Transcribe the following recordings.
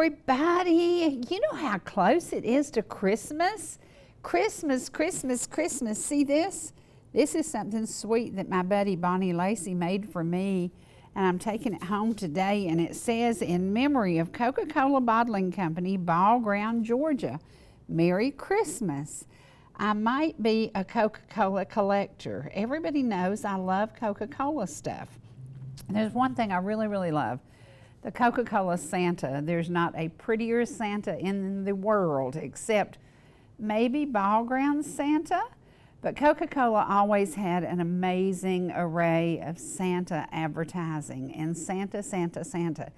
everybody. You know how close it is to Christmas? Christmas, Christmas, Christmas. See this? This is something sweet that my buddy Bonnie Lacey made for me, and I'm taking it home today, and it says, in memory of Coca-Cola Bottling Company, Ball Ground, Georgia. Merry Christmas. I might be a Coca-Cola collector. Everybody knows I love Coca-Cola stuff. There's one thing I really, really love. The Coca-Cola Santa. There's not a prettier Santa in the world except maybe Ball Ground Santa. But Coca-Cola always had an amazing array of Santa advertising, and Santa, Santa, Santa.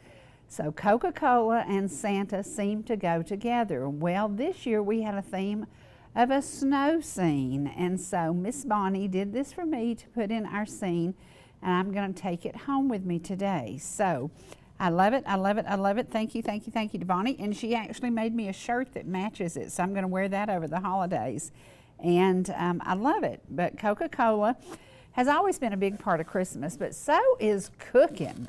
So Coca-Cola and Santa seem to go together. Well, this year we had a theme of a snow scene, and so Miss Bonnie did this for me to put in our scene, and I'm going to take it home with me today. So I love it, I love it, I love it. Thank you, thank you, thank you to Bonnie. And she actually made me a shirt that matches it, so I'm going to wear that over the holidays. And I love it. But Coca-Cola has always been a big part of Christmas, but so is cooking.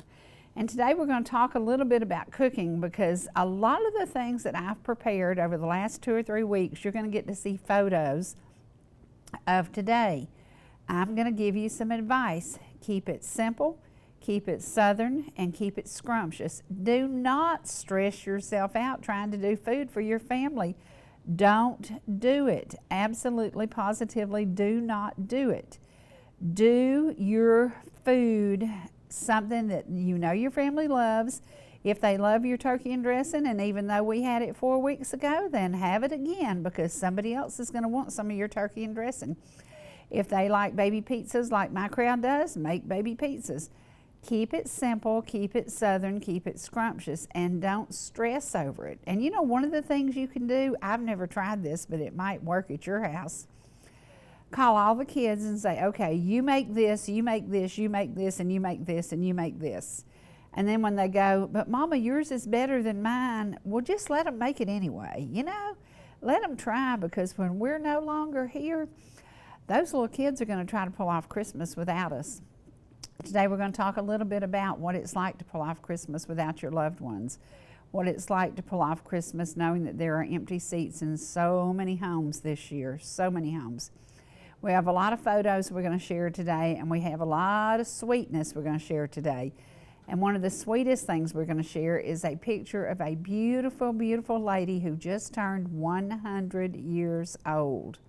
And today we're going to talk a little bit about cooking, because a lot of the things that I've prepared over the last 2 or 3 weeks, you're going to get to see photos of today. I'm going to give you some advice. Keep it simple, keep it southern, and keep it scrumptious. Do not stress yourself out trying to do food for your family. Don't do it. Absolutely, positively do not do it. Do your food something that you know your family loves. If they love your turkey and dressing, and even though we had it 4 weeks ago, then have it again, because somebody else is going to want some of your turkey and dressing. If they like baby pizzas like my crowd does, make baby pizzas. Keep it simple, keep it southern, keep it scrumptious, and don't stress over it. And you know, one of the things you can do, I've never tried this, but it might work at your house. Call all the kids and say, okay, you make this, you make this, you make this, and you make this, and you make this. And then when they go, but Mama, yours is better than mine, well, just let them make it anyway, you know? Let them try, because when we're no longer here, those little kids are going to try to pull off Christmas without us. Today we're going to talk a little bit about what it's like to pull off Christmas without your loved ones. What it's like to pull off Christmas knowing that there are empty seats in so many homes this year, so many homes. We have a lot of photos we're going to share today, and we have a lot of sweetness we're going to share today. And one of the sweetest things we're going to share is a picture of a beautiful, beautiful lady who just turned 100 years old.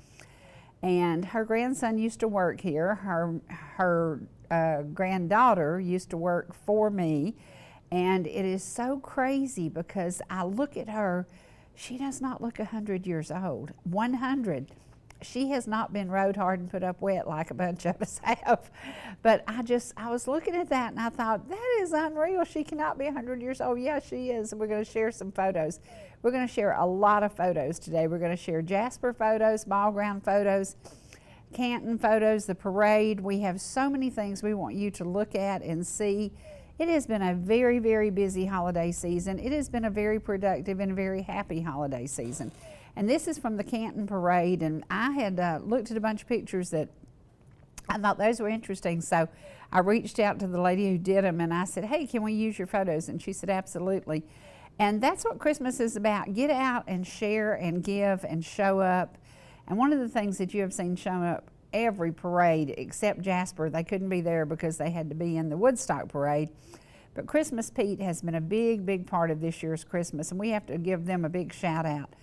And her grandson used to work here. Her granddaughter used to work for me. And it is so crazy, because I look at her, she does not look 100 years old. 100. She has not been rode hard and put up wet like a bunch of us have. But I was looking at that, and I thought, that is unreal. She cannot be 100 years old. Yeah, she is. We're going to share some photos. We're going to share a lot of photos today. We're going to share Jasper photos, Ball Ground photos, Canton photos, the parade. We have so many things we want you to look at and see. It has been a very, very busy holiday season. It has been a very productive and very happy holiday season. And this is from the Canton parade, and I had looked at a bunch of pictures that I thought those were interesting. So I reached out to the lady who did them, and I said, hey, can we use your photos? And she said, absolutely. And that's what Christmas is about. Get out and share and give and show up. And one of the things that you have seen show up every parade except Jasper, they couldn't be there because they had to be in the Woodstock parade. But Christmas Pete has been a big, big part of this year's Christmas, and we have to give them a big shout out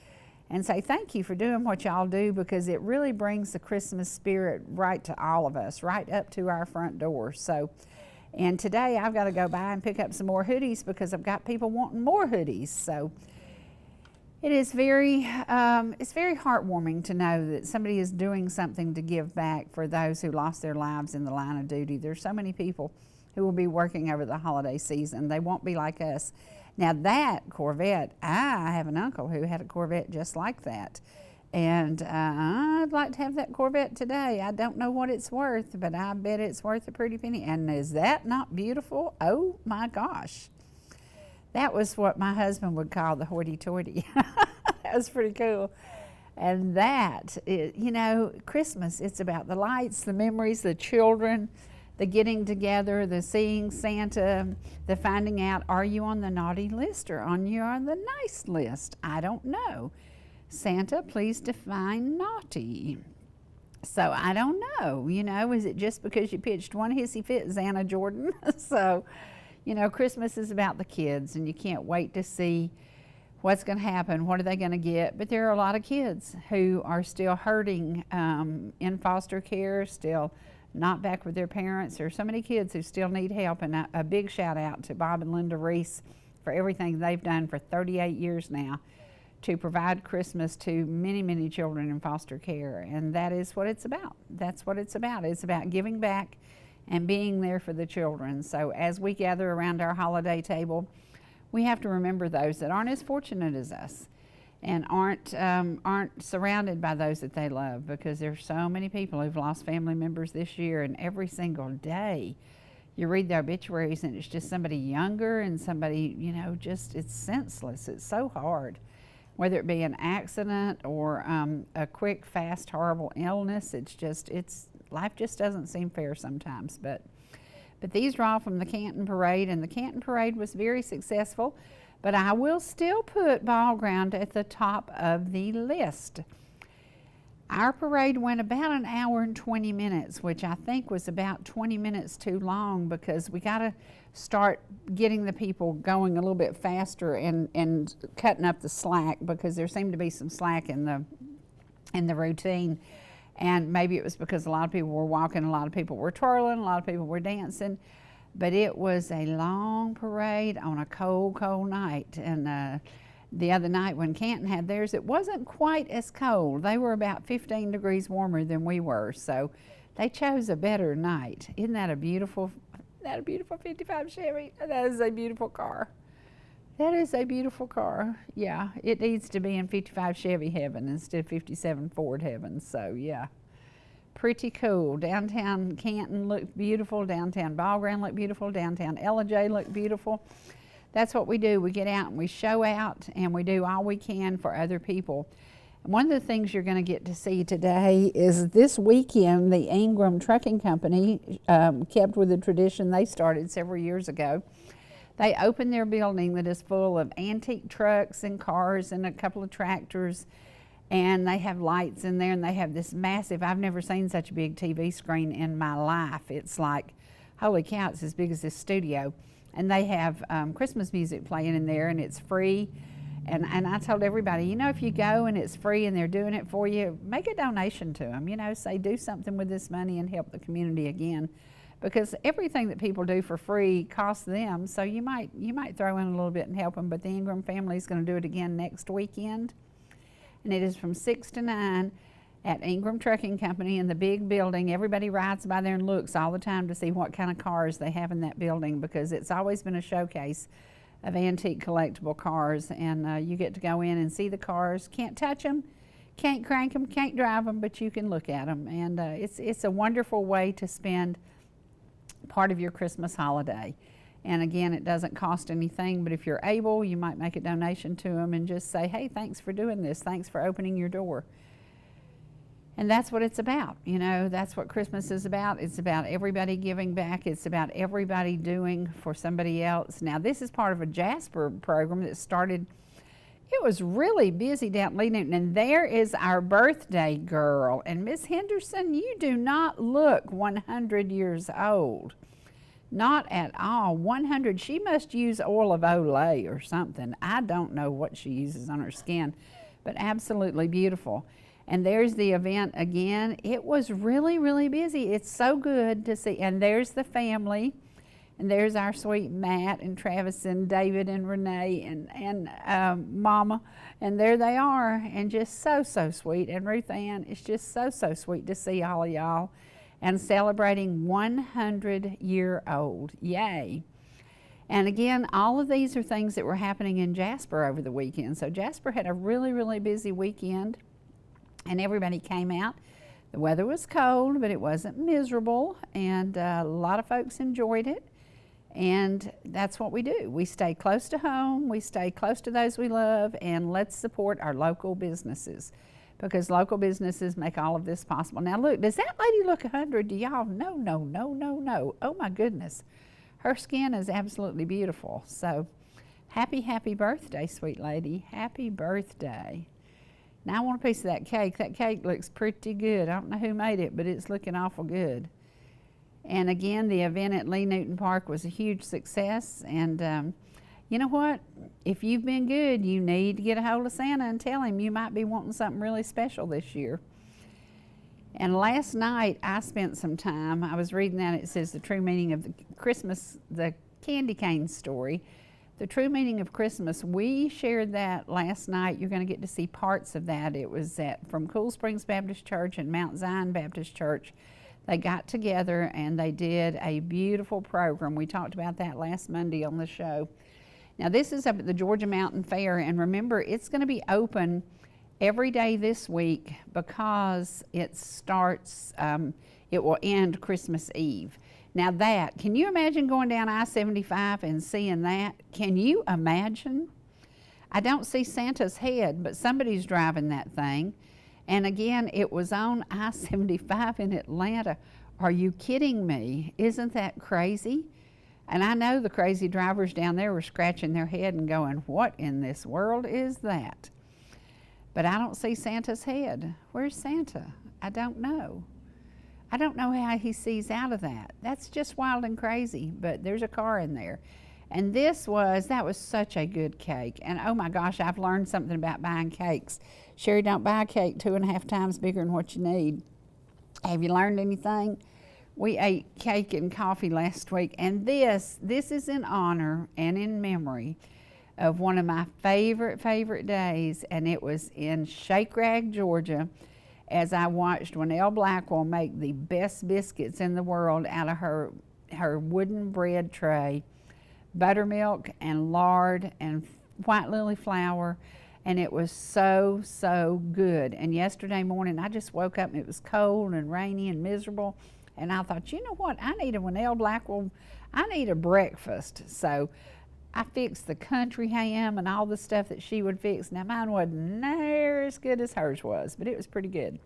and say thank you for doing what y'all do, because it really brings the Christmas spirit right to all of us, right up to our front door. So, and today I've got to go by and pick up some more hoodies, because I've got people wanting more hoodies. So it is it's very heartwarming to know that somebody is doing something to give back for those who lost their lives in the line of duty. There's so many people who will be working over the holiday season. They won't be like us. Now that Corvette, I have an uncle who had a Corvette just like that. And I'd like to have that Corvette today. I don't know what it's worth, but I bet it's worth a pretty penny. And is that not beautiful? Oh my gosh. That was what my husband would call the hoity-toity. That was pretty cool. And that, you know, Christmas, it's about the lights, the memories, the children, the getting together, the seeing Santa, the finding out, are you on the naughty list or on the nice list? I don't know. Santa, please define naughty. So I don't know, you know, is it just because you pitched one hissy fit, Xana Jordan? So, you know, Christmas is about the kids, and you can't wait to see what's going to happen, what are they going to get. But there are a lot of kids who are still hurting in foster care, still not back with their parents. There are so many kids who still need help, and a big shout out to Bob and Linda Reese for everything they've done for 38 years now to provide Christmas to many, many children in foster care. And that is what it's about. That's what it's about. It's about giving back and being there for the children. So as we gather around our holiday table, we have to remember those that aren't as fortunate as us and aren't surrounded by those that they love, because there's so many people who've lost family members this year, and every single day you read the obituaries and it's just somebody younger and somebody, you know, just, it's senseless. It's so hard, whether it be an accident or a quick, fast, horrible illness. Life just doesn't seem fair sometimes. But these are all from the Canton Parade, and the Canton Parade was very successful. But I will still put Ball Ground at the top of the list. Our parade went about an hour and 20 minutes, which I think was about 20 minutes too long, because we got to start getting the people going a little bit faster and cutting up the slack, because there seemed to be some slack in the routine. And maybe it was because a lot of people were walking, a lot of people were twirling, a lot of people were dancing. But it was a long parade on a cold, cold night. And the other night when Canton had theirs, it wasn't quite as cold. They were about 15 degrees warmer than we were. So they chose a better night. Isn't that a beautiful 55 Chevy? That is a beautiful car. That is a beautiful car. Yeah, it needs to be in 55 Chevy heaven instead of 57 Ford heaven. So yeah, pretty cool. Downtown Canton looked beautiful. Downtown Ball Ground looked beautiful. Downtown Ellijay looked beautiful. That's what we do. We get out and we show out, and we do all we can for other people. One of the things you're going to get to see today is this weekend, the Ingram Trucking Company kept with the tradition they started several years ago. They opened their building that is full of antique trucks and cars and a couple of tractors, and they have lights in there, and they have this massive, I've never seen such a big TV screen in my life. It's like, holy cow, it's as big as this studio. And they have Christmas music playing in there, and it's free. And I told everybody, you know, if you go and it's free and they're doing it for you, make a donation to them. You know, say do something with this money and help the community again, because everything that people do for free costs them. So you might throw in a little bit and help them. But the Ingram family is going to do it again next weekend, and it is from 6 to 9 at Ingram Trucking Company in the big building. Everybody rides by there and looks all the time to see what kind of cars they have in that building, because it's always been a showcase of antique collectible cars. And you get to go in and see the cars. Can't touch them, can't crank them, can't drive them, but you can look at them. And it's a wonderful way to spend part of your Christmas holiday. And again, it doesn't cost anything, but if you're able, you might make a donation to them and just say, hey, thanks for doing this. Thanks for opening your door. And that's what it's about. You know, that's what Christmas is about. It's about everybody giving back. It's about everybody doing for somebody else. Now, this is part of a Jasper program that started, it was really busy down leading, and there is our birthday girl. And Miss Henderson, you do not look 100 years old. Not at all. 100, she must use oil of Olay or something. I don't know what she uses on her skin, but absolutely beautiful. And there's the event again. It was really, really busy. It's so good to see. And there's the family. And there's our sweet Matt and Travis and David and Renee and Mama. And there they are. And just so, so sweet. And Ruth Ann, it's just so, so sweet to see all of y'all. And celebrating 100-year-old. Yay. And again, all of these are things that were happening in Jasper over the weekend. So Jasper had a really, really busy weekend. And everybody came out. The weather was cold, but it wasn't miserable, and a lot of folks enjoyed it. And that's what we do. We stay close to home, we stay close to those we love, and let's support our local businesses, because local businesses make all of this possible. Now look, does that lady look 100 to y'all? No, no, no, no, no. Oh my goodness. Her skin is absolutely beautiful. So happy, happy birthday, sweet lady. Happy birthday. Now I want a piece of that cake. That cake looks pretty good. I don't know who made it, but it's looking awful good. And again, the event at Lee Newton Park was a huge success. And you know what? If you've been good, you need to get a hold of Santa and tell him you might be wanting something really special this year. And last night I spent some time, I was reading that, it says the true meaning of the Christmas, the candy cane story. The true meaning of Christmas, we shared that last night. You're going to get to see parts of that. It was from Cool Springs Baptist Church and Mount Zion Baptist Church. They got together and they did a beautiful program. We talked about that last Monday on the show. Now this is up at the Georgia Mountain Fair, and remember, it's going to be open every day this week because it starts, it will end Christmas Eve. Now that, can you imagine going down I-75 and seeing that? Can you imagine? I don't see Santa's head, but somebody's driving that thing. And again, it was on I-75 in Atlanta. Are you kidding me? Isn't that crazy? And I know the crazy drivers down there were scratching their head and going, what in this world is that? But I don't see Santa's head. Where's Santa? I don't know. I don't know how he sees out of that. That's just wild and crazy, but there's a car in there. And that was such a good cake. And oh my gosh, I've learned something about buying cakes. Sherry, don't buy a cake 2.5 times bigger than what you need. Have you learned anything? We ate cake and coffee last week, and this is in honor and in memory of one of my favorite days, and it was in Shake Rag, Georgia, as I watched Winnell Blackwell make the best biscuits in the world out of her wooden bread tray, buttermilk and lard and white lily flour, and it was so, so good. And yesterday morning I just woke up and it was cold and rainy and miserable, and I thought, you know what, I need a Winnell Blackwell, I need a breakfast. So I fixed the country ham and all the stuff that she would fix. Now mine wasn't near as good as hers was, but it was pretty good.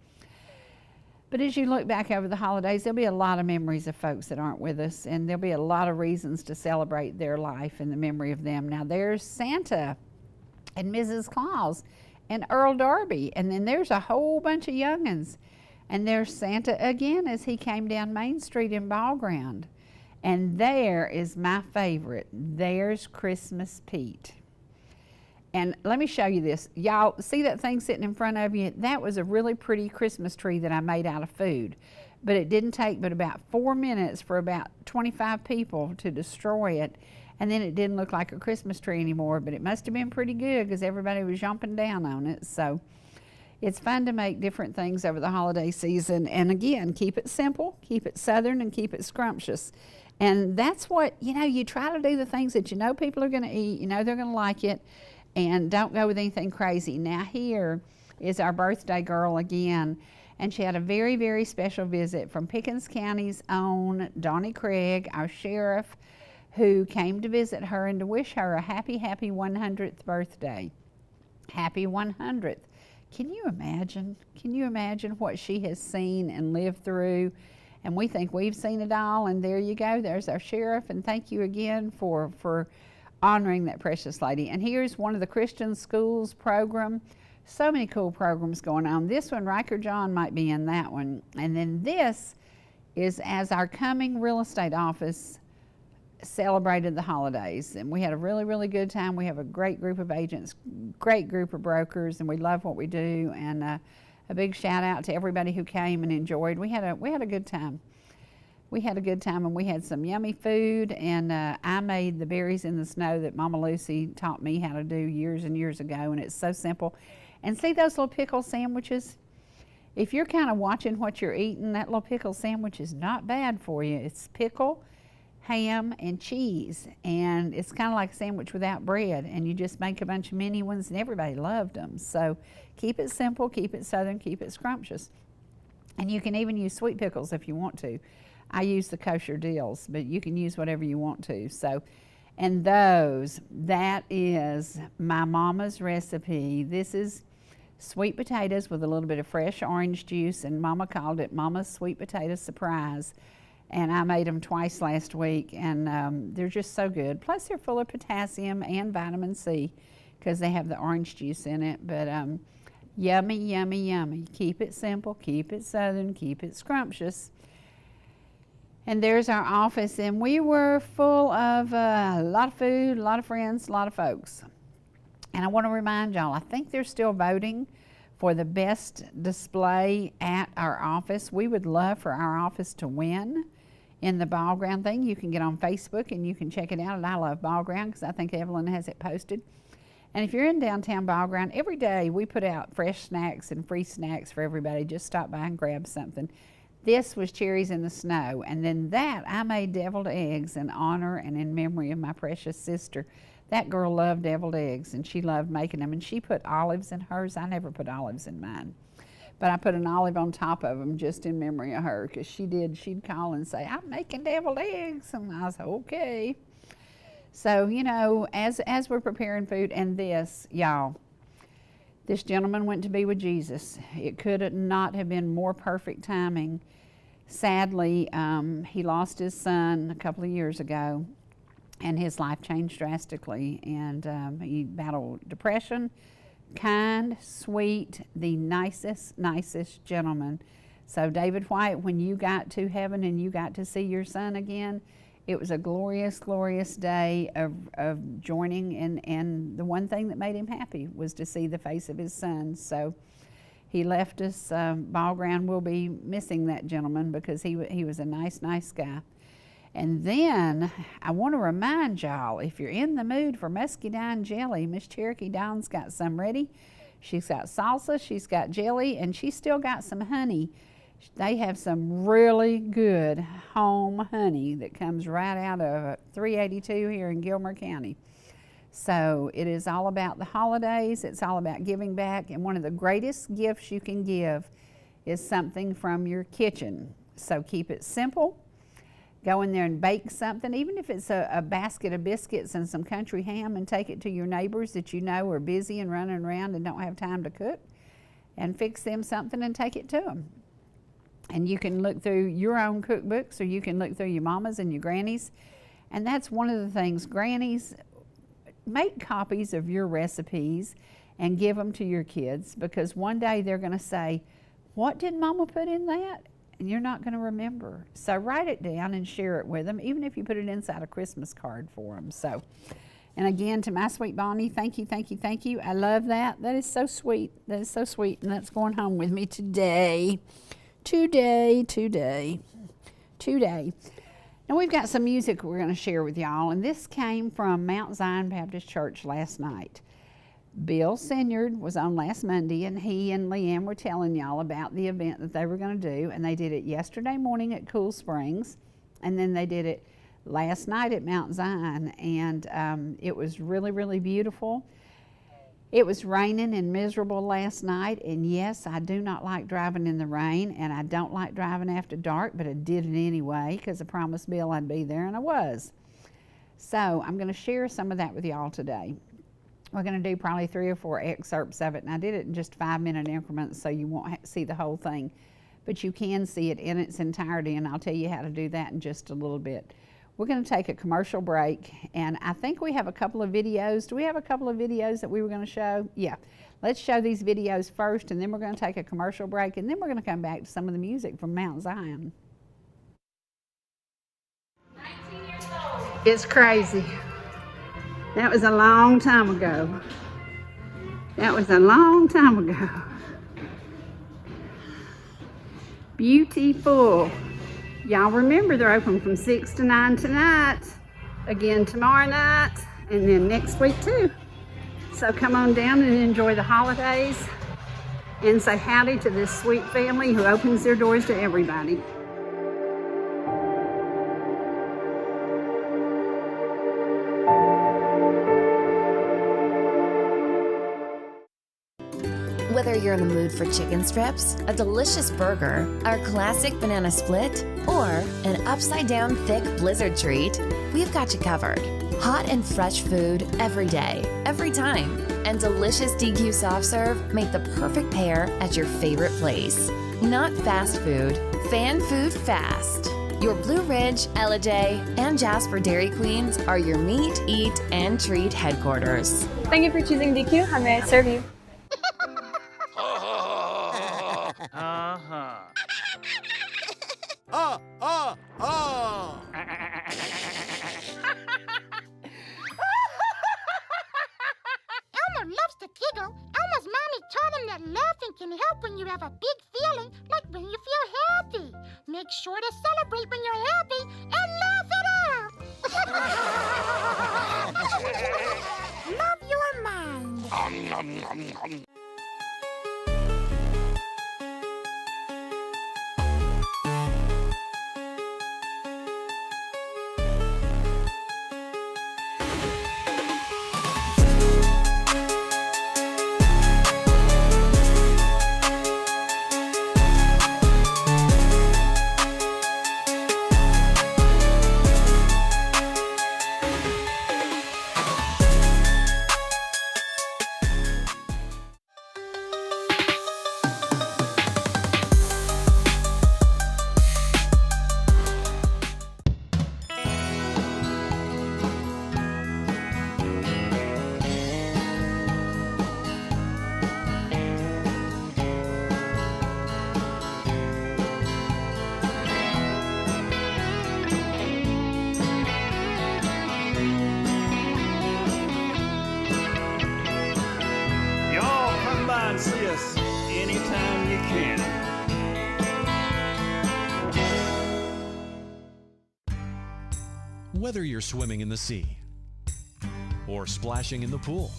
But as you look back over the holidays, there'll be a lot of memories of folks that aren't with us, and there'll be a lot of reasons to celebrate their life and the memory of them. Now there's Santa and Mrs. Claus and Earl Darby, and then there's a whole bunch of young'uns. And there's Santa again as he came down Main Street in Ball Ground. And there is my favorite. There's Christmas Pete. And let me show you this. Y'all see that thing sitting in front of you? That was a really pretty Christmas tree that I made out of food. But it didn't take but about 4 minutes for about 25 people to destroy it. And then it didn't look like a Christmas tree anymore. But it must have been pretty good because everybody was jumping down on it. So it's fun to make different things over the holiday season. And again, keep it simple, keep it Southern, and keep it scrumptious. And that's what, you try to do the things that you know people are going to eat, they're going to like it, and don't go with anything crazy. Now here is our birthday girl again, and she had a very, very special visit from Pickens County's own Donnie Craig, our sheriff, who came to visit her and to wish her a happy, happy 100th birthday. Happy 100th. Can you imagine? Can you imagine what she has seen and lived through? And we think we've seen it all, and there you go. There's our sheriff, and thank you again for honoring that precious lady. And here's one of the Christian schools program. So many cool programs going on. This one, Riker John might be in that one. And then this is as our coming real estate office celebrated the holidays, and we had a really, really good time. We have a great group of agents, great group of brokers, and we love what we do. And a big shout out to everybody who came and enjoyed. We had a good time. We had a good time, and we had some yummy food. And I made the berries in the snow that Mama Lucy taught me how to do years and years ago, and it's so simple. And see those little pickle sandwiches? If you're kind of watching what you're eating, that little pickle sandwich is not bad for you. It's pickle, ham, and cheese, and it's kind of like a sandwich without bread, and you just make a bunch of mini ones, and everybody loved them. So keep it simple, keep it Southern, keep it scrumptious. And you can even use sweet pickles if you want to. I use the kosher deals, but you can use whatever you want to. So, and that is my mama's recipe. This is sweet potatoes with a little bit of fresh orange juice, and Mama called it Mama's Sweet Potato Surprise. And I made them twice last week, and they're just so good. Plus, they're full of potassium and vitamin C because they have the orange juice in it. But yummy, yummy, yummy. Keep it simple, keep it southern, keep it scrumptious. And there's our office, and we were full of a lot of food, a lot of friends, a lot of folks. And I want to remind y'all, I think they're still voting for the best display at our office. We would love for our office to win in the ball ground thing. You can get on Facebook and you can check it out at I Love Ball Ground, because I think Evelyn has it posted. And if you're in downtown Ball Ground, every day we put out fresh snacks and free snacks for everybody. Just stop by and grab something. This was cherries in the snow, and then that I made deviled eggs in honor and in memory of my precious sister. That girl loved deviled eggs, and she loved making them, and she put olives in hers. I never put olives in mine, but I put an olive on top of them just in memory of her, because she did. She'd call and say, "I'm making deviled eggs," and I was okay. So, you know, as we're preparing food, and this, y'all, this gentleman went to be with Jesus. It could not have been more perfect timing. Sadly, he lost his son a couple of years ago, and his life changed drastically. And he battled depression. Kind, sweet, the nicest gentleman. So David White, when you got to heaven and you got to see your son again, it was a glorious, glorious day of joining, and the one thing that made him happy was to see the face of his son. So he left us. Ball Ground will be missing that gentleman, because he was a nice guy. And then I want to remind y'all, if you're in the mood for muscadine jelly, Miss Cherokee Dawn's got some ready. She's got salsa, she's got jelly, and she's still got some honey. They have some really good home honey that comes right out of 382 here in Gilmer County. So it is all about the holidays. It's all about giving back. And one of the greatest gifts you can give is something from your kitchen. So keep it simple. Go in there and bake something, even if it's a basket of biscuits and some country ham, and take it to your neighbors that you know are busy and running around and don't have time to cook, and fix them something and take it to them. And you can look through your own cookbooks, or you can look through your mama's and your granny's. And that's one of the things. Grannies, make copies of your recipes and give them to your kids, because one day they're going to say, "What did Mama put in that?" And you're not going to remember. So write it down and share it with them, even if you put it inside a Christmas card for them. So, and again, to my sweet Bonnie, thank you, thank you, thank you. I love that. That is so sweet. That is so sweet. And that's going home with me today. Today. Now we've got some music we're going to share with y'all, and this came from Mount Zion Baptist Church last night. Bill Senyard was on last Monday, and he and Leanne were telling y'all about the event that they were going to do, and they did it yesterday morning at Cool Springs, and then they did it last night at Mount Zion, and it was really, really beautiful. It was raining and miserable last night, and yes, I do not like driving in the rain, and I don't like driving after dark, but I did it anyway because I promised Bill I'd be there, and I was. So I'm going to share some of that with y'all today. We're going to do probably 3 or 4 excerpts of it, and I did it in just 5-minute increments, so you won't see the whole thing, but you can see it in its entirety, and I'll tell you how to do that in just a little bit. We're going to take a commercial break, and I think we have a couple of videos. Do we have a couple of videos that we were going to show? Yeah. Let's show these videos first, and then we're going to take a commercial break, and then we're going to come back to some of the music from Mount Zion. 19 years old. It's crazy. That was a long time ago. That was a long time ago. Beautiful. Y'all remember they're open from 6 to 9 tonight, again tomorrow night, and then next week too. So come on down and enjoy the holidays, and say howdy to this sweet family who opens their doors to everybody. Whether you're in the mood for chicken strips, a delicious burger, our classic banana split, or an upside-down thick blizzard treat, we've got you covered. Hot and fresh food every day, every time. and delicious DQ soft serve make the perfect pair at your favorite place. Not fast food, fan food fast. Your Blue Ridge, Ellijay, and Jasper Dairy Queens are your meet, eat, and treat headquarters. Thank you for choosing DQ. How may I serve you? Elmer loves to giggle. Elmer's mommy taught him that laughing can help when you have a big feeling, like when you feel happy. Make sure to celebrate when you're happy and laugh it out. Love your mind. See us anytime you can. Whether you're swimming in the sea or splashing in the pool,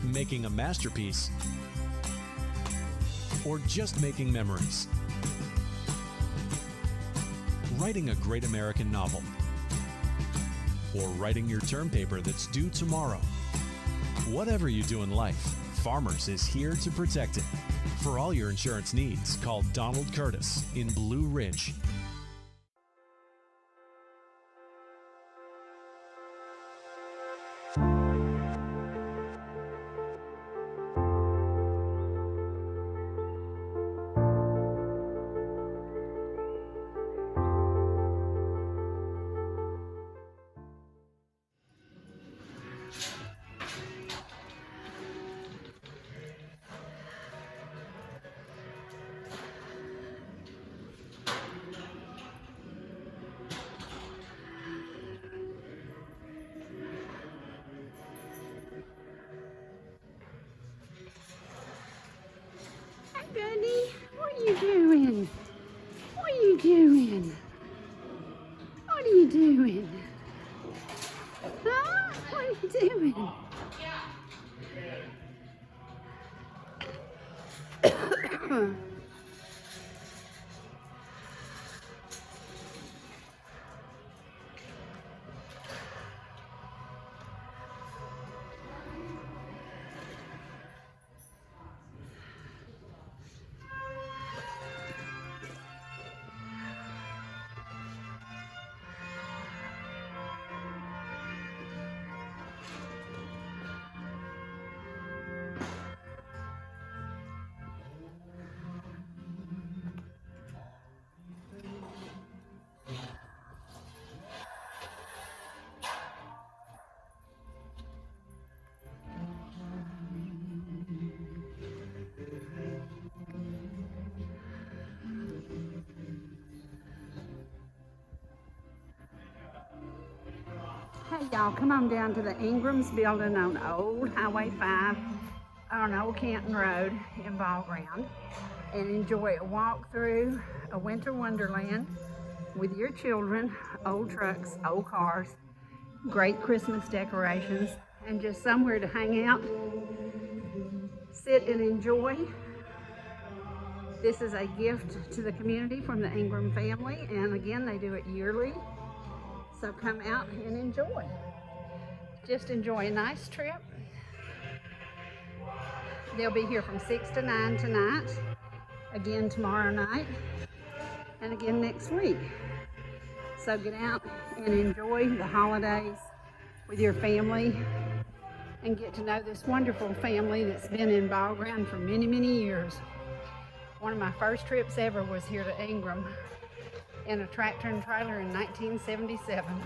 making a masterpiece, or just making memories, writing a great American novel, or writing your term paper that's due tomorrow. Whatever you do in life, Farmers is here to protect it. For all your insurance needs, call Donald Curtis in Blue Ridge. Buddy, what are you doing? What are you doing? What are you doing? Huh? What are you doing? Hey y'all, come on down to the Ingram's building on Old Highway 5 on Old Canton Road in Ball Ground and enjoy a walk through a winter wonderland with your children, old trucks, old cars, great Christmas decorations, and just somewhere to hang out, sit and enjoy. This is a gift to the community from the Ingram family, and again, they do it yearly. So come out and enjoy. Just enjoy a nice trip. They'll be here from 6 to 9 tonight, again tomorrow night, and again next week. So get out and enjoy the holidays with your family and get to know this wonderful family that's been in Ball Ground for many, many years. One of my first trips ever was here to Ingram in a tractor and trailer in 1977.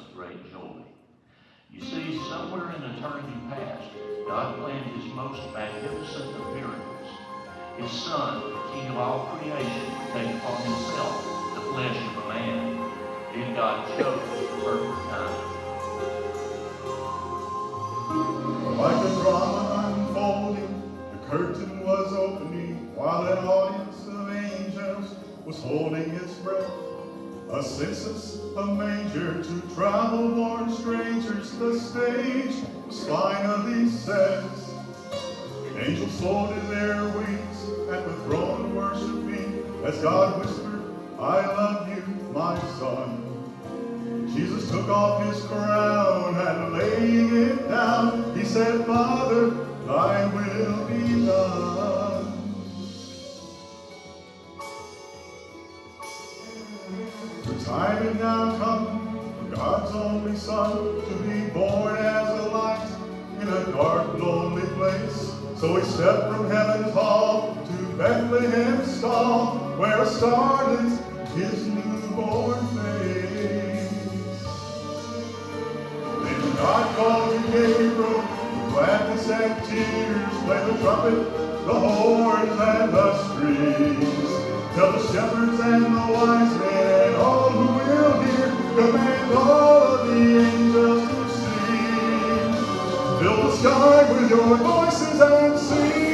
of great joy. You see, somewhere in eternity past, God planned his most magnificent of miracles. His Son, the King of all creation, would take upon himself the flesh of a man. Then God chose the perfect time. Like a drama unfolding, the curtain was opening, while an audience of angels was holding its breath. A census, a manger, two travel-worn strangers, the stage was finally set. Angels folded their wings at the throne worshiping, as God whispered, I love you, my son. Jesus took off his crown and laying it down, he said, Father, thy will be done. The time had now come for God's only Son to be born as a light in a dark, lonely place. So he stepped from heaven's hall to Bethlehem's stall, where a star lit his newborn face. Then God called to Gabriel, gladness and tears, play the trumpet, the horns and the strings. Tell the shepherds and the wise men and all who will hear, command all of the angels to sing. Fill the sky with your voices and sing.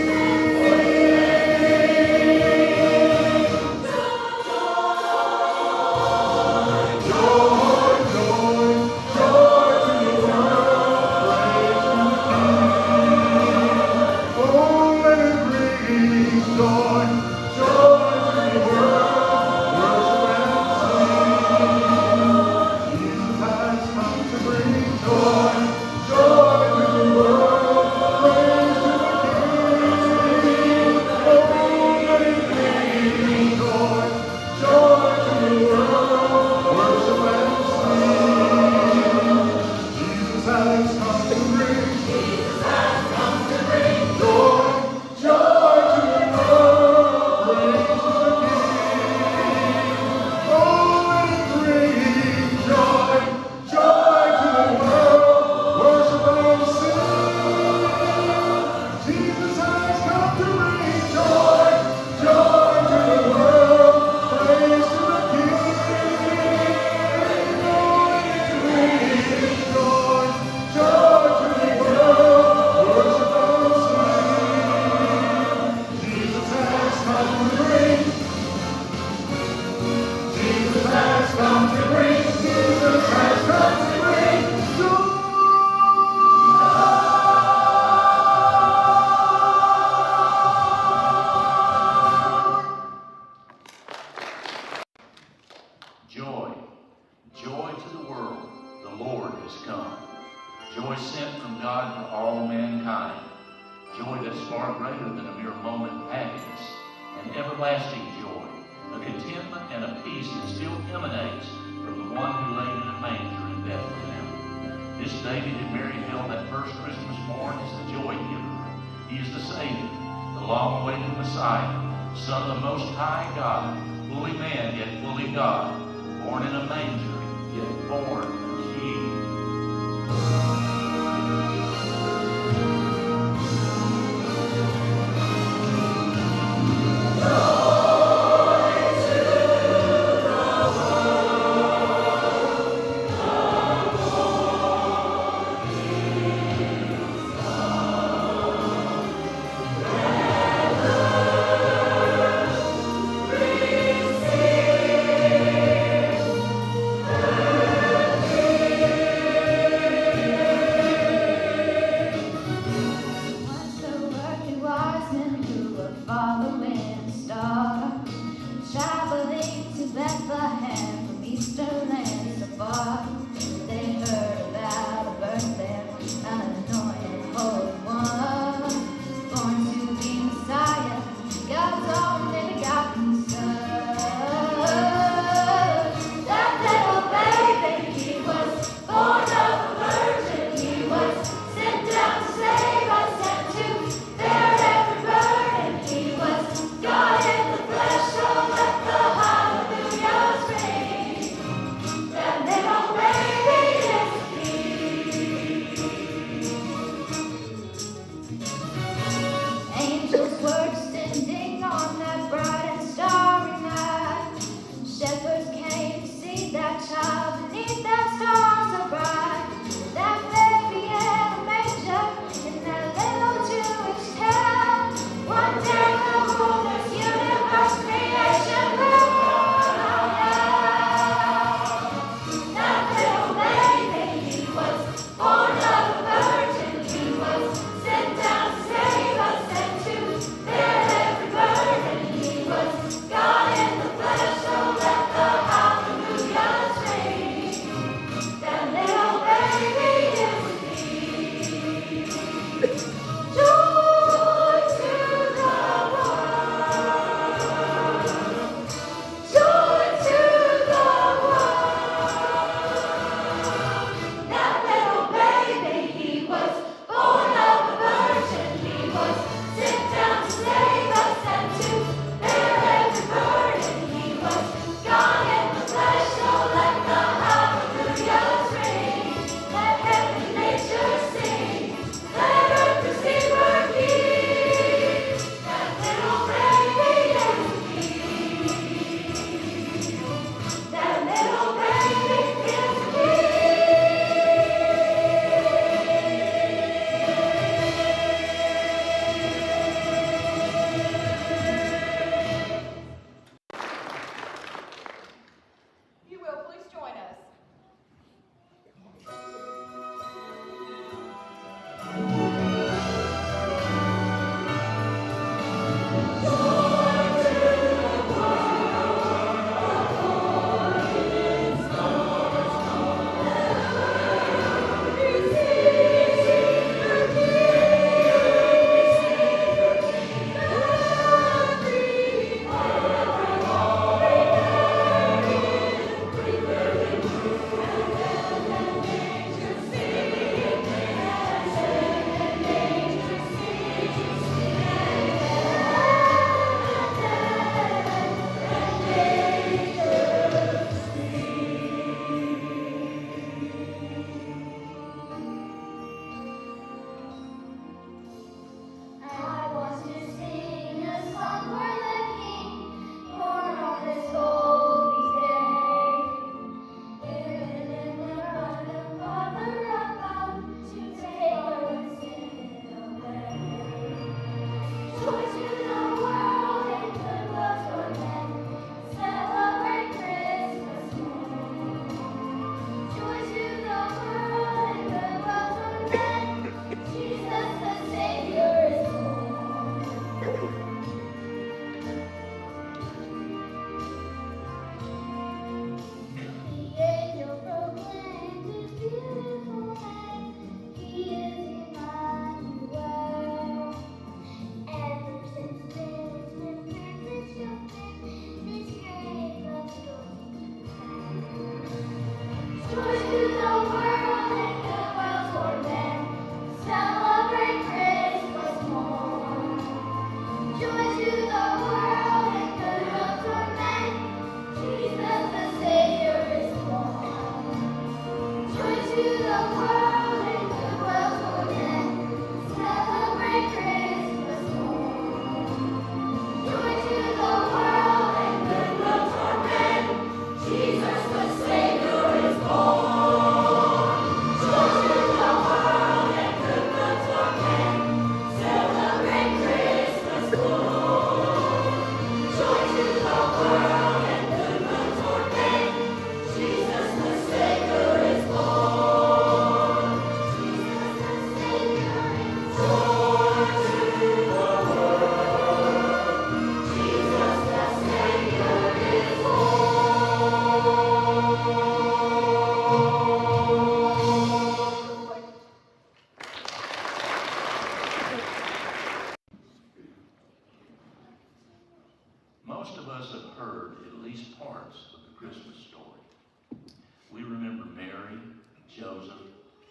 Joseph,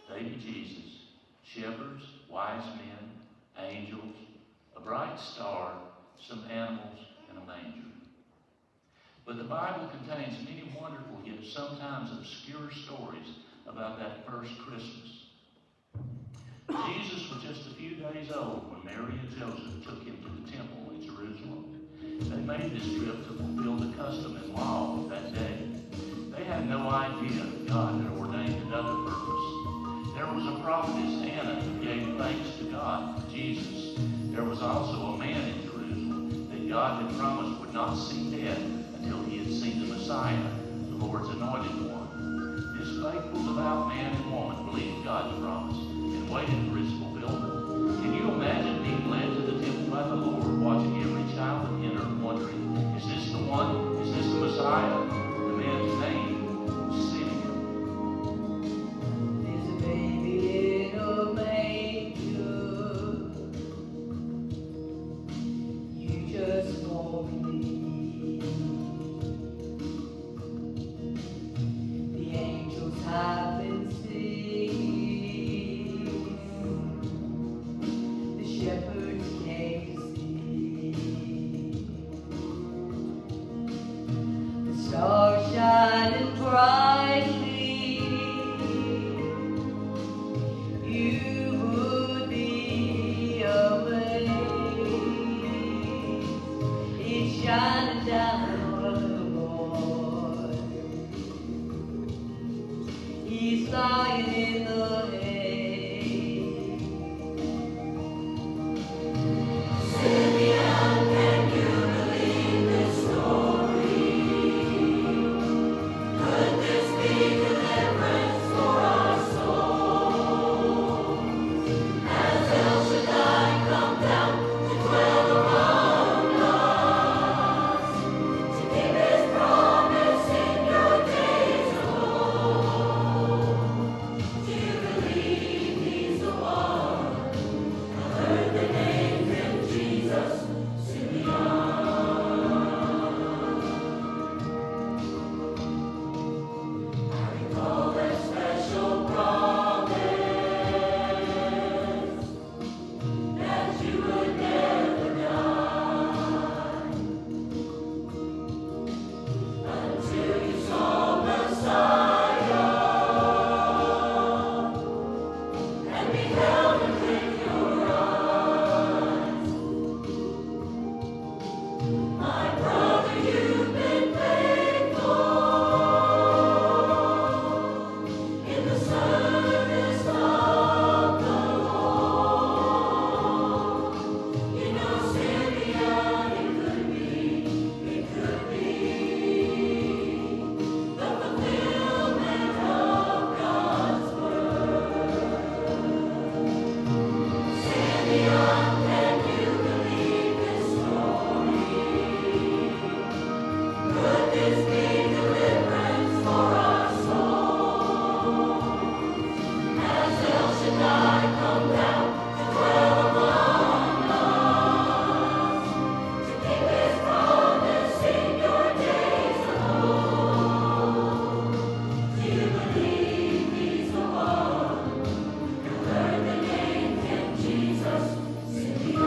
baby Jesus, shepherds, wise men, angels, a bright star, some animals, and a manger. But the Bible contains many wonderful yet sometimes obscure stories about that first Christmas. Jesus was just a few days old when Mary and Joseph took him to the temple in Jerusalem. They made this trip to fulfill the custom and law of that day. They had no idea that God had ordained another purpose. There was a prophetess, Anna, who gave thanks to God for Jesus. There was also a man in Jerusalem that God had promised would not see death until he had seen the Messiah, the Lord's anointed one. This faithful, devout man and woman believed God's promise and waited for its fulfillment. Can you imagine being led to the temple by the Lord, watching every child enter, wondering, is this the one? Is this the Messiah? The man's name was Simeon. There's a baby in a manger. You just won't believe. The angels have been singing. The shepherds came to see. The stars shining brightly. You would be amazed. It's shining down on the boy. He's lying in the hay. Simeon, can you believe this story? Could this be deliverance for our souls? Has El Shaddai come down to dwell among us, to keep his promise in your days of old? Do you believe he's the one? I heard the name him Jesus, Simeon. I recall that special promise that you would never die until you saw Messiah and beheld him with your eyes. My brother, you've been faithful in the service of the Lord. You know, Simeon, it could be the fulfillment of God's word. Simeon, can you believe this story? Could this be deliverance for our souls? Has El Shaddai come down to dwell among us, to keep his promise in your days of old? Do you believe he's the one? You heard the name him Jesus, Simeon.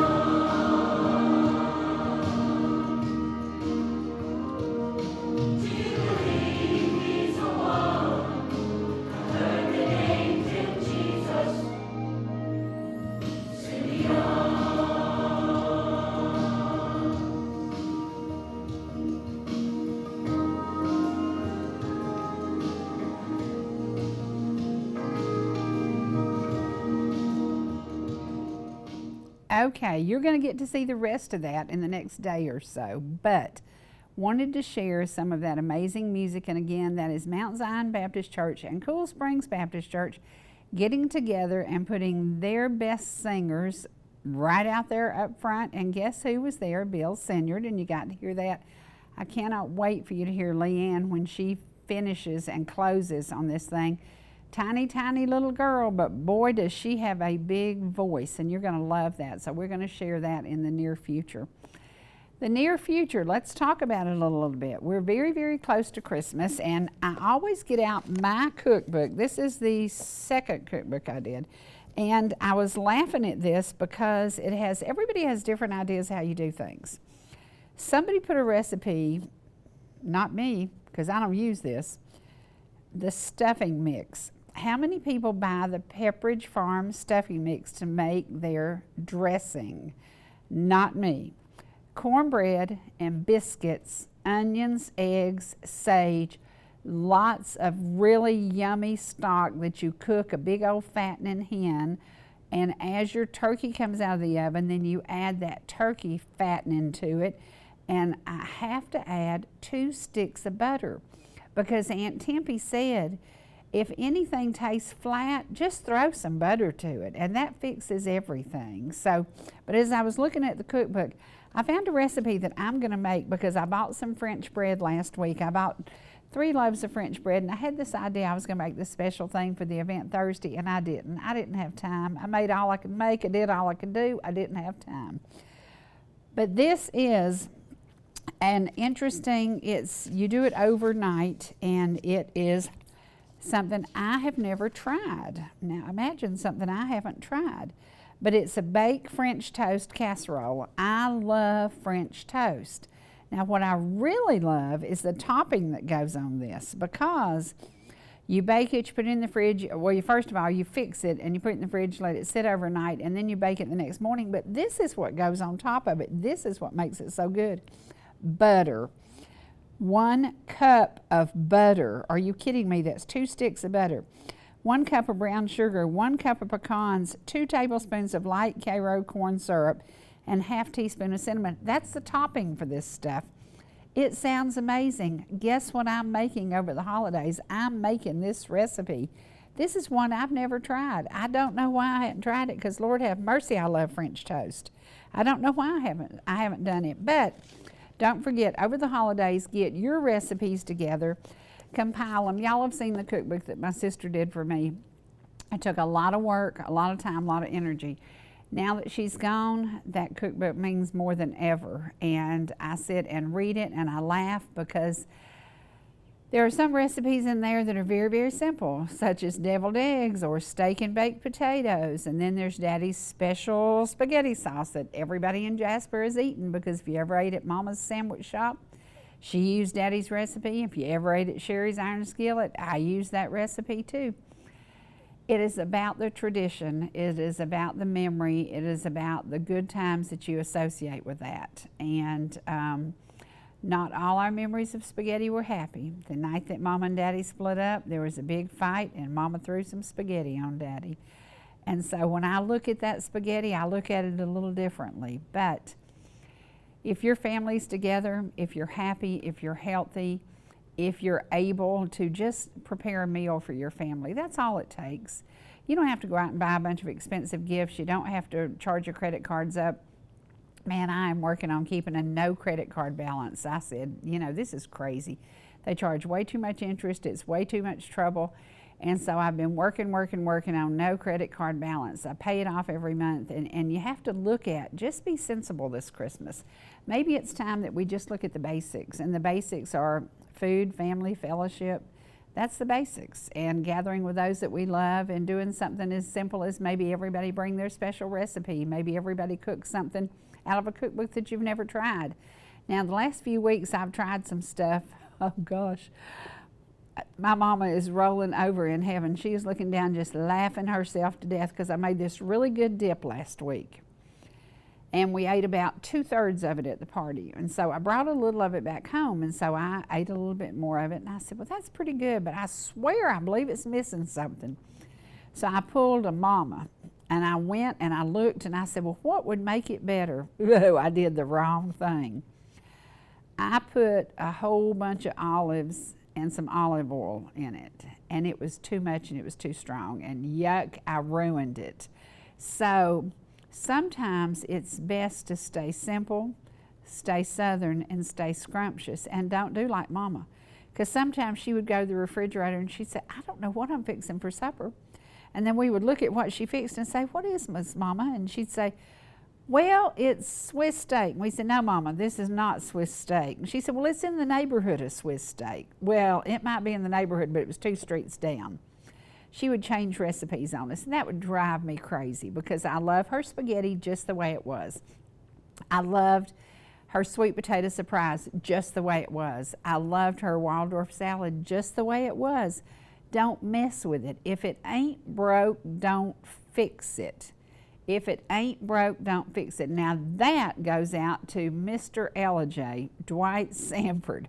Do you believe he's the one? I heard the name him Jesus, Simeon. Okay, you're going to get to see the rest of that in the next day or so, but wanted to share some of that amazing music. And again, that is Mount Zion Baptist Church and Cool Springs Baptist Church getting together and putting their best singers right out there up front. And guess who was there? Bill Senyard, and you got to hear that. I cannot wait for you to hear Leanne when she finishes and closes on this thing. Tiny, tiny little girl, but boy, does she have a big voice, and you're going to love that. So we're going to share that in the near future. The near future, let's talk about it a little bit. We're very, very close to Christmas, and I always get out my cookbook. This is the second cookbook I did, and I was laughing at this because everybody has different ideas how you do things. Somebody put a recipe, not me, because I don't use this, the stuffing mix. How many people buy the Pepperidge Farm stuffing mix to make their dressing? Not me. Cornbread and biscuits, onions, eggs, sage, lots of really yummy stock that you cook a big old fattening hen, and as your turkey comes out of the oven, then you add that turkey fattening to it, and I have to add 2 sticks of butter because Aunt Tempy said if anything tastes flat, just throw some butter to it, and that fixes everything. So, but as I was looking at the cookbook, I found a recipe that I'm going to make because I bought some French bread last week. I bought 3 loaves of French bread, and I had this idea I was going to make this special thing for the event Thursday, and I didn't. I didn't have time. I made all I could make. I did all I could do. I didn't have time. But this is an interesting, you do it overnight, and it is something I have never tried. Now imagine something I haven't tried. But it's a baked French toast casserole. I love French toast. Now what I really love is the topping that goes on this, because you bake it, you put it in the fridge. Well, first of all, you fix it and you put it in the fridge, let it sit overnight, and then you bake it the next morning. But this is what goes on top of it. This is what makes it so good. Butter. 1 cup of butter. Are you kidding me? That's 2 sticks of butter. 1 cup of brown sugar, 1 cup of pecans, 2 tablespoons of light Karo corn syrup, and ½ teaspoon of cinnamon. That's the topping for this stuff. It sounds amazing. Guess what I'm making over the holidays? I'm making this recipe. This is one I've never tried. I don't know why I haven't tried it, because Lord have mercy, I love French toast. I don't know why I haven't done it. But don't forget, over the holidays, get your recipes together. Compile them. Y'all have seen the cookbook that my sister did for me. It took a lot of work, a lot of time, a lot of energy. Now that she's gone, that cookbook means more than ever. And I sit and read it and I laugh, because there are some recipes in there that are very, very simple, such as deviled eggs or steak and baked potatoes. And then there's Daddy's special spaghetti sauce that everybody in Jasper has eaten, because if you ever ate at Mama's sandwich shop, she used Daddy's recipe. If you ever ate at Sherry's Iron Skillet, I used that recipe too. It is about the tradition. It is about the memory. It is about the good times that you associate with that. And not all our memories of spaghetti were happy. The night that Mama and Daddy split up, there was a big fight, and Mama threw some spaghetti on Daddy. And so when I look at that spaghetti, I look at it a little differently. But if your family's together, if you're happy, if you're healthy, if you're able to just prepare a meal for your family, that's all it takes. You don't have to go out and buy a bunch of expensive gifts. You don't have to charge your credit cards up. Man, I am working on keeping a no credit card balance. I said, you know, this is crazy. They charge way too much interest. It's way too much trouble. And so I've been working on no credit card balance. I pay it off every month. And you have to look at, just be sensible this Christmas. Maybe it's time that we just look at the basics. And the basics are food, family, fellowship. That's the basics. And gathering with those that we love, and doing something as simple as maybe everybody bring their special recipe. Maybe everybody cook something out of a cookbook that you've never tried. Now, the last few weeks I've tried some stuff. Oh gosh. My mama is rolling over in heaven. She is looking down just laughing herself to death, because I made this really good dip last week. And we ate about 2/3 of it at the party. And so I brought a little of it back home, and so I ate a little bit more of it. And I said, well, that's pretty good, but I swear I believe it's missing something. So I pulled a mama, and I went and I looked, and I said, well, what would make it better? Oh, I did the wrong thing. I put a whole bunch of olives and some olive oil in it, and it was too much and it was too strong, and yuck, I ruined it. So sometimes it's best to stay simple, stay Southern, and stay scrumptious, and don't do like Mama. Because sometimes she would go to the refrigerator and she'd say, I don't know what I'm fixing for supper. And then we would look at what she fixed and say, what is this, Mama? And she'd say, Well, it's Swiss steak. We said, no, Mama, this is not Swiss steak. And she said, well, it's in the neighborhood of Swiss steak. Well, it might be in the neighborhood, but it was 2 streets down. She would change recipes on us, and that would drive me crazy because I love her spaghetti just the way it was. I loved her sweet potato surprise just the way it was. I loved her Waldorf salad just the way it was. Don't mess with it. If it ain't broke, don't fix it. If it ain't broke, don't fix it. Now that goes out to Mr. Ellijay, Dwight Sanford.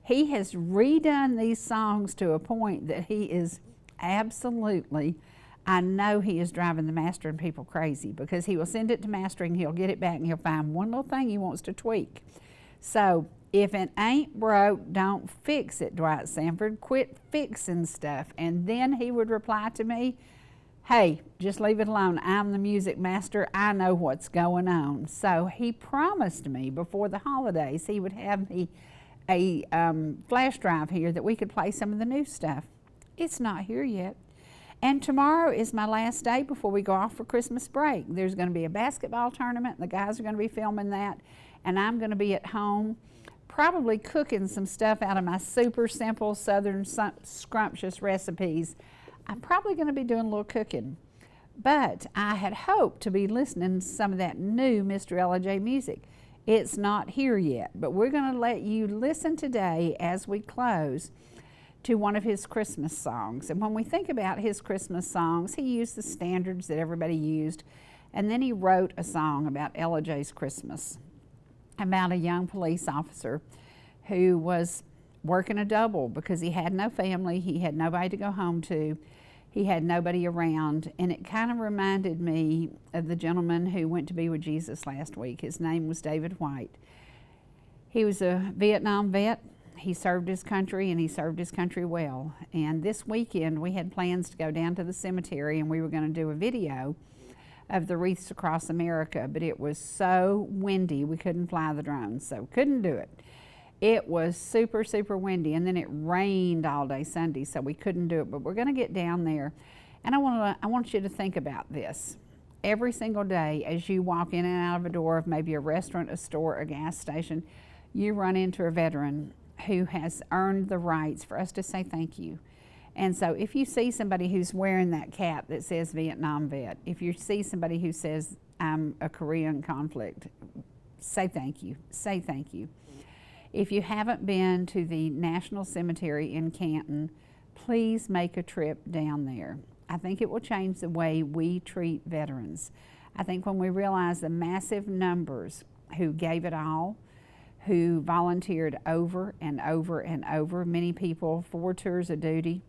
He has redone these songs to a point that he is absolutely, I know he is driving the mastering people crazy because he will send it to mastering, he'll get it back, and he'll find one little thing he wants to tweak. So if it ain't broke, don't fix it, Dwight Sanford. Quit fixing stuff. And then he would reply to me, hey, just leave it alone. I'm the music master. I know what's going on. So he promised me before the holidays he would have me a flash drive here that we could play some of the new stuff. It's not here yet. And tomorrow is my last day before we go off for Christmas break. There's going to be a basketball tournament. The guys are going to be filming that. And I'm going to be at home probably cooking some stuff out of my super simple southern scrumptious recipes. I'm probably going to be doing a little cooking. But I had hoped to be listening to some of that new Mr. Ellijay music. It's not here yet, but we're going to let you listen today as we close to one of his Christmas songs. And when we think about his Christmas songs, he used the standards that everybody used, and then he wrote a song about Ellijay's Christmas, about a young police officer who was working a double because he had no family, he had nobody to go home to, he had nobody around. And it kind of reminded me of the gentleman who went to be with Jesus last week. His name was David White. He was a Vietnam vet. He served his country, and he served his country well. And this weekend we had plans to go down to the cemetery, and we were going to do a video of the wreaths across America, but it was so windy we couldn't fly the drones, so couldn't do it. It was super, super windy, and then it rained all day Sunday, so we couldn't do it, but we're going to get down there. And I want you to think about this. Every single day as you walk in and out of a door of maybe a restaurant, a store, a gas station, you run into a veteran who has earned the rights for us to say thank you. And so if you see somebody who's wearing that cap that says Vietnam vet, if you see somebody who says I'm a Korean conflict, say thank you, say thank you. If you haven't been to the National Cemetery in Canton, please make a trip down there. I think it will change the way we treat veterans. I think when we realize the massive numbers who gave it all, who volunteered over and over and over, many people 4 tours of duty,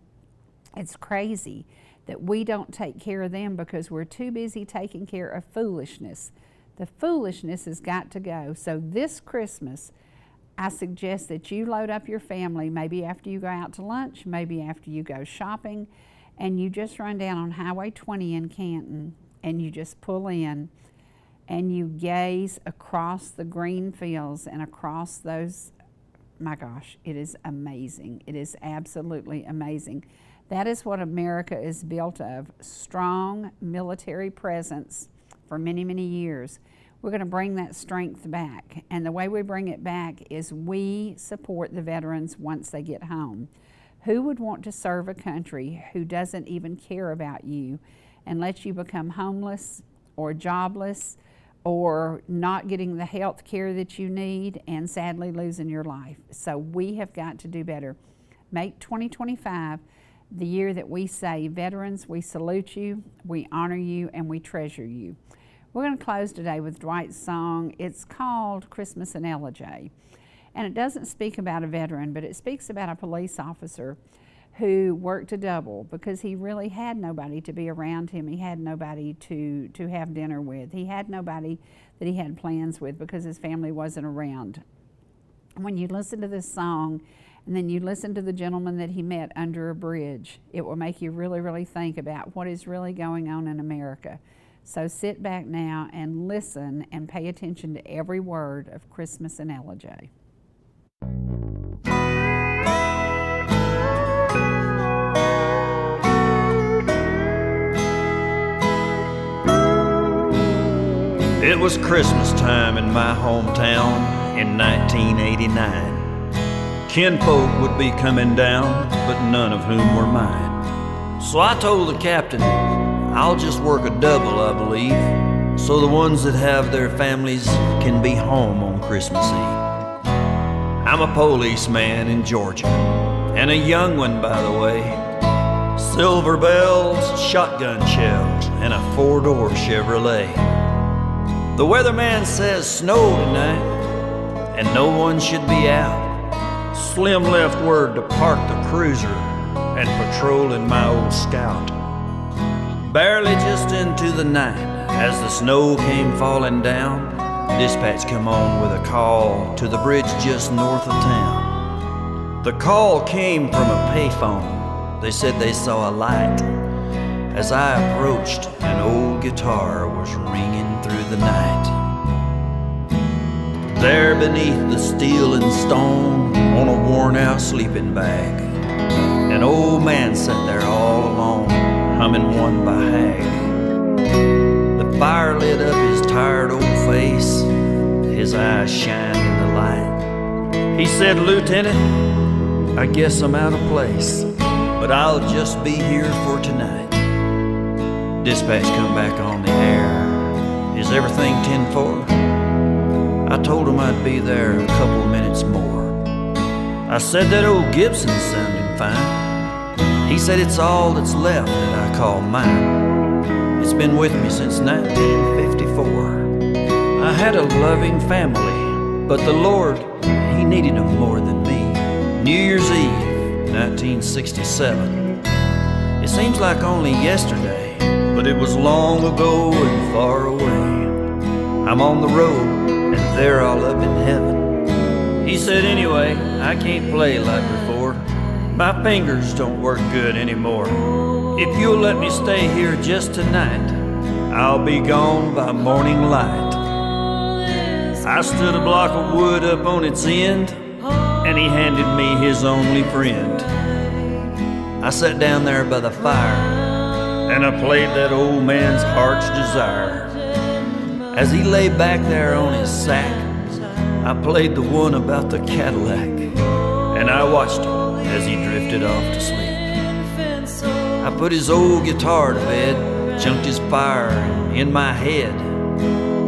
it's crazy that we don't take care of them because we're too busy taking care of foolishness. The foolishness has got to go. So this Christmas, I suggest that you load up your family, maybe after you go out to lunch, maybe after you go shopping, and you just run down on Highway 20 in Canton, and you just pull in, and you gaze across the green fields and across those, my gosh, it is amazing. It is absolutely amazing. That is what America is built of, strong military presence for many, many years. We're going to bring that strength back, and the way we bring it back is we support the veterans once they get home. Who would want to serve a country who doesn't even care about you and lets you become homeless or jobless or not getting the health care that you need and sadly losing your life? So we have got to do better. Make 2025 the year that we say, veterans, we salute you, we honor you, and we treasure you. We're going to close today with Dwight's song. It's called Christmas in Ellijay. And it doesn't speak about a veteran, but it speaks about a police officer who worked a double because he really had nobody to be around him. He had nobody to have dinner with. He had nobody that he had plans with because his family wasn't around. When you listen to this song and then you listen to the gentleman that he met under a bridge, it will make you really, really think about what is really going on in America. So sit back now and listen and pay attention to every word of Christmas in Ellijay. It was Christmas time in my hometown in 1989. Kinfolk would be coming down, but none of whom were mine. So I told the captain, I'll just work a double, I believe, so the ones that have their families can be home on Christmas Eve. I'm a policeman in Georgia, and a young one, by the way. Silver bells, shotgun shells, and a four-door Chevrolet. The weatherman says snow tonight, and no one should be out. Slim left word to park the cruiser and patrol in my old Scout. Barely just into the night, as the snow came falling down, dispatch come on with a call to the bridge just north of town. The call came from a payphone. They said they saw a light. As I approached, an old guitar was ringing through the night. There beneath the steel and stone, on a worn-out sleeping bag, an old man sat there all alone, humming one by Hag. The fire lit up his tired old face, his eyes shined in the light. He said, "Lieutenant, I guess I'm out of place, but I'll just be here for tonight." Dispatch come back on the air. "Is everything 10-4?" I told him I'd be there a couple minutes more. I said that old Gibson's sounding fine. He said it's all that's left that I call mine. It's been with me since 1954. I had a loving family, but the Lord, He needed them more than me. New Year's Eve, 1967. It seems like only yesterday, but it was long ago and far away. I'm on the road, and they're all up in heaven. He said, "Anyway, I can't play like before. My fingers don't work good anymore. If you'll let me stay here just tonight, I'll be gone by morning light." I stood a block of wood up on its end, and he handed me his only friend. I sat down there by the fire, and I played that old man's heart's desire. As he lay back there on his sack, I played the one about the Cadillac, and I watched him as he drifted off to sleep. I put his old guitar to bed, chunked his fire in my head.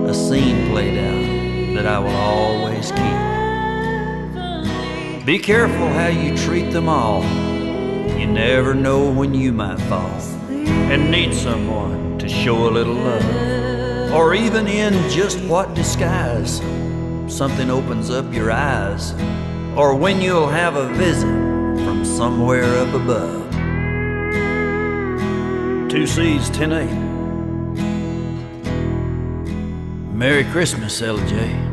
A scene played out that I will always keep. Be careful how you treat them all. You never know when you might fall and need someone to show a little love. Or even in just what disguise something opens up your eyes, or when you'll have a visit from somewhere up above. 2C's 10-8. Merry Christmas, Ellijay.